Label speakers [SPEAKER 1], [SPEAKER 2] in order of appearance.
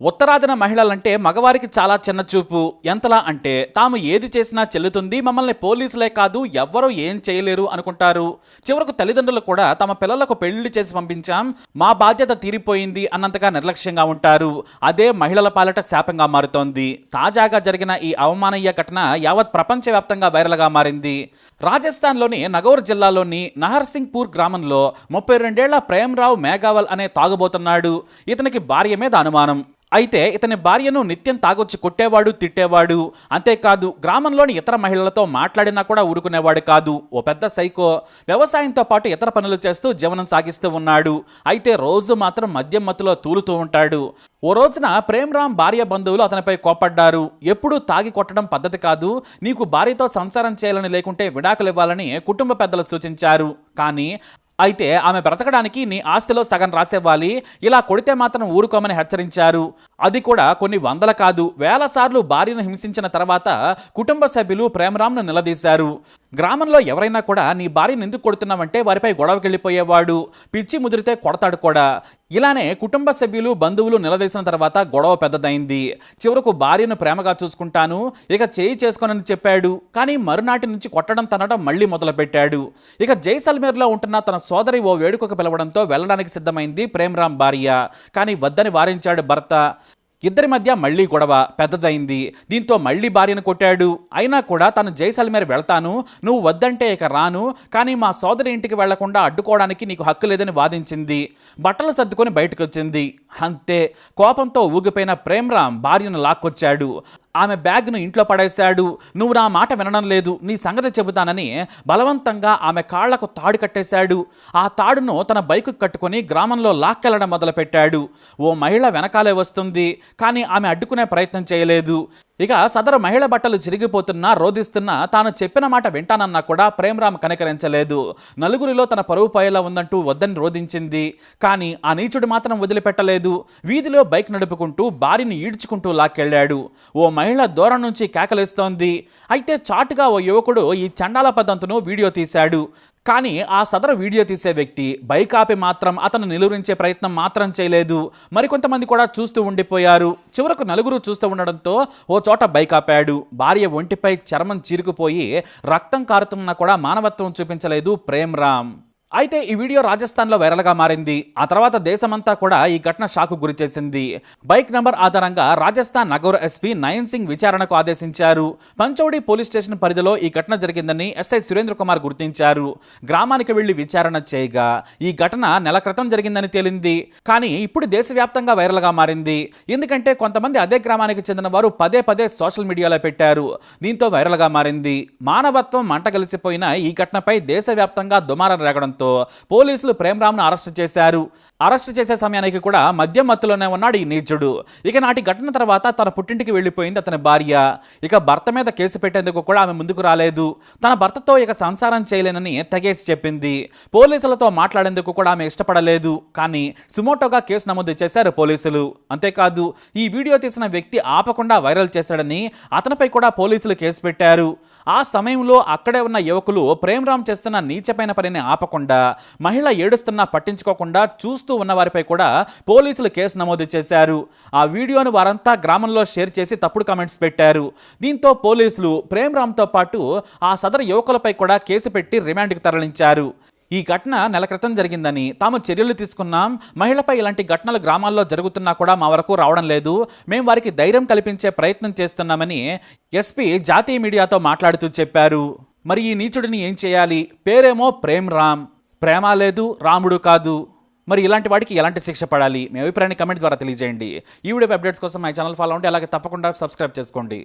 [SPEAKER 1] ఉత్తరాదిన మహిళలంటే మగవారికి చాలా చిన్న చూపు. ఎంతలా అంటే తాము ఏది చేసినా చెల్లుతుంది, మమ్మల్ని పోలీసులే కాదు ఎవ్వరూ ఏం చేయలేరు అనుకుంటారు. చివరకు తల్లిదండ్రులు కూడా తమ పిల్లలకు పెళ్లి చేసి పంపించాం, మా బాధ్యత తీరిపోయింది అన్నంతగా నిర్లక్ష్యంగా ఉంటారు. అదే మహిళల పాలట శాపంగా మారుతోంది. తాజాగా జరిగిన ఈ అవమానీయ ఘటన యావత్ ప్రపంచవ్యాప్తంగా వైరల్గా మారింది. రాజస్థాన్లోని నగౌర్ జిల్లాలోని నహర్సింగ్పూర్ గ్రామంలో 32 ప్రేమ్రావ్ మేఘావల్ అనే తాగుబోతున్నాడు. ఇతనికి భార్య మీద అనుమానం. అయితే ఇతని భార్యను నిత్యం తాగొచ్చి కొట్టేవాడు, తిట్టేవాడు. అంతేకాదు గ్రామంలోని ఇతర మహిళలతో మాట్లాడినా కూడా ఊరుకునేవాడు కాదు. ఓ పెద్ద సైకో. వ్యవసాయంతో పాటు ఇతర పనులు చేస్తూ జీవనం సాగిస్తూ ఉన్నాడు. అయితే రోజు మాత్రం మద్యం మత్తులో తూలుతూ ఉంటాడు. ఓ రోజున ప్రేమ్రామ్ భార్య బంధువులు అతనిపై కోపడ్డారు. ఎప్పుడూ తాగి కొట్టడం పద్ధతి కాదు, నీకు భార్యతో సంసారం చేయాలని లేకుంటే విడాకులు ఇవ్వాలని కుటుంబ పెద్దలు సూచించారు. కానీ అయితే ఆమె బ్రతకడానికి నీ ఆస్తిలో సగం రాసేవ్వాలి, ఇలా కొడితే మాత్రం ఊరుకోమని హెచ్చరించారు. అది కూడా కొన్ని వందల కాదు, వేల సార్లు భార్యను హింసించిన తర్వాత కుటుంబ సభ్యులు ప్రేమరామ్ను నిలదీశారు. గ్రామంలో ఎవరైనా కూడా నీ భార్యను ఎందుకు కొడుతున్నావంటే వారిపై గొడవకి వెళ్ళిపోయేవాడు, పిచ్చి ముదిరితే కొడతాడు కూడా. ఇలానే కుటుంబ సభ్యులు బంధువులు నిలదీసిన తర్వాత గొడవ పెద్దదైంది. చివరకు భార్యను ప్రేమగా చూసుకుంటాను, ఇక చేయి చేసుకోనని చెప్పాడు. కానీ మరునాటి నుంచి కొట్టడం తనడం మళ్ళీ మొదలుపెట్టాడు. ఇక జైసల్మేర్లో ఉంటున్న తన సోదరి ఓ వేడుకకు పిలవడంతో వెళ్ళడానికి సిద్ధమైంది ప్రేమ్రామ్ భార్య. కానీ వద్దని వారించాడు భర్త. ఇద్దరి మధ్య మళ్లీ గొడవ పెద్దదైంది. దీంతో మళ్లీ భార్యను కొట్టాడు. అయినా కూడా తను జైసల్మేర్ వెళ్తాను, నువ్వు వద్దంటే ఇక రాను, కానీ మా సోదరి ఇంటికి వెళ్లకుండా అడ్డుకోవడానికి నీకు హక్కు లేదని వాదించింది. బట్టలు సర్దుకొని బయటకు వచ్చింది. అంతే, కోపంతో ఊగిపోయిన ప్రేమ్రామ్ భార్యను లాక్కొచ్చాడు. ఆమె బ్యాగ్ను ఇంట్లో పడేశాడు. నువ్వు నా మాట వినడం లేదు, నీ సంగతి చెబుతానని బలవంతంగా ఆమె కాళ్లకు తాడు కట్టేశాడు. ఆ తాడును తన బైకు కట్టుకుని గ్రామంలో లాక్కెళ్లడం మొదలుపెట్టాడు. ఓ మహిళ వెనకాలే వస్తుంది, కానీ ఆమె అడ్డుకునే ప్రయత్నం చేయలేదు. ఇక సదరు మహిళ బట్టలు చిరిగిపోతున్నా, రోధిస్తున్నా, తాను చెప్పిన మాట వింటానన్నా కూడా ప్రేమ్రామ్ కనికరించలేదు. నలుగురిలో తన పరువు పోయేలా ఉందంటూ వద్దని రోధించింది. కానీ ఆ నీచుడు మాత్రం వదిలిపెట్టలేదు. వీధిలో బైక్ నడుపుకుంటూ భార్యని ఈడ్చుకుంటూ లాక్కెళ్లాడు. ఓ మహిళ దూరం నుంచి కేకలేస్తోంది. అయితే చాటుగా ఓ యువకుడు ఈ చండాల పద్ధతును వీడియో తీశాడు. కానీ ఆ సదరు వీడియో తీసే వ్యక్తి బైక్ ఆపి మాత్రం అతను నిలువరించే ప్రయత్నం మాత్రం చేయలేదు. మరికొంతమంది కూడా చూస్తూ ఉండిపోయారు. చివరకు నలుగురు చూస్తూ ఉండడంతో ఓ చోట బైక్ ఆపాడు. భార్య ఒంటిపై చర్మం చీరుకుపోయి రక్తం కారుతున్నా కూడా మానవత్వం చూపించలేదు ప్రేమ్రామ్. అయితే ఈ వీడియో రాజస్థాన్లో వైరల్గా మారింది. ఆ తర్వాత దేశమంతా కూడా ఈ ఘటన షాకు గురి చేసింది. బైక్ నంబర్ ఆధారంగా రాజస్థాన్ నగౌర్ ఎస్పీ నయన్ సింగ్ విచారణకు ఆదేశించారు. పంచౌడి పోలీస్ స్టేషన్ పరిధిలో ఈ ఘటన జరిగిందని ఎస్ఐ సురేంద్ర కుమార్ గుర్తించారు. గ్రామానికి వెళ్లి విచారణ చేయగా ఈ ఘటన నెల క్రితం జరిగిందని తేలింది. కానీ ఇప్పుడు దేశవ్యాప్తంగా వైరల్గా మారింది. ఎందుకంటే కొంతమంది అదే గ్రామానికి చెందిన వారు పదే పదే సోషల్ మీడియాలో పెట్టారు. దీంతో వైరల్గా మారింది. మానవత్వం మంటగలిసిపోయిన ఈ ఘటనపై దేశవ్యాప్తంగా దుమారం రేగడంతో పోలీసులు ప్రేమ్రామ్ను అరెస్టు చేశారు. అరెస్టు చేసే సమయానికి కూడా మద్యం మత్తులోనే ఉన్నాడు ఈ నీచుడు. ఇక నాటి ఘటన తర్వాత తన పుట్టింటికి వెళ్లిపోయింది అతని భార్య. ఇక భర్త మీద కేసు పెట్టేందుకు కూడా ఆమె ముందుకు రాలేదు. తన భర్తతో ఇక సంసారం చేయలేనని తెగేసి చెప్పింది. పోలీసులతో మాట్లాడేందుకు కూడా ఆమె ఇష్టపడలేదు. కానీ సుమోటోగా కేసు నమోదు చేశారు పోలీసులు. అంతేకాదు ఈ వీడియో తీసిన వ్యక్తి ఆపకుండా వైరల్ చేశాడని అతనిపై కూడా పోలీసులు కేసు పెట్టారు. ఆ సమయంలో అక్కడే ఉన్న యువకులు ప్రేమ్రామ్ చేస్తున్న నీచమైన పనిని ఆపకుండా, మహిళ ఏడుస్తున్నా పట్టించుకోకుండా చూస్తూ ఉన్న వారిపై కూడా పోలీసులు కేసు నమోదు చేశారు. ఆ వీడియోను వారంతా గ్రామంలో షేర్ చేసి తప్పుడు కామెంట్స్ పెట్టారు. దీంతో పోలీసులు ప్రేమ్రామ్తో పాటు ఆ సదరు యువకులపై కూడా కేసు పెట్టి రిమాండ్కి తరలించారు. ఈ ఘటన నెల క్రితం జరిగిందని, తాము చర్యలు తీసుకున్నాం, మహిళపై ఇలాంటి ఘటనలు గ్రామాల్లో జరుగుతున్నా కూడా మా వరకు రావడం లేదు, మేము వారికి ధైర్యం కల్పించే ప్రయత్నం చేస్తున్నామని ఎస్పీ జాతీయ మీడియాతో మాట్లాడుతూ చెప్పారు. మరి ఈ నీచుడిని ఏం చేయాలి? పేరేమో ప్రేమ్రామ్, ప్రేమ లేదు, రాముడు కాదు. మరి ఇలాంటి వాడికి ఎలాంటి శిక్ష పడాలి? మీ అభిప్రాయాన్ని కమెంట్ ద్వారా తెలియజేయండి. ఈ వీడియో అప్డేట్స్ కోసం మై ఛానల్ ఫాలో అవ్వండి. అలాగే తప్పకుండా సబ్స్క్రైబ్ చేసుకోండి.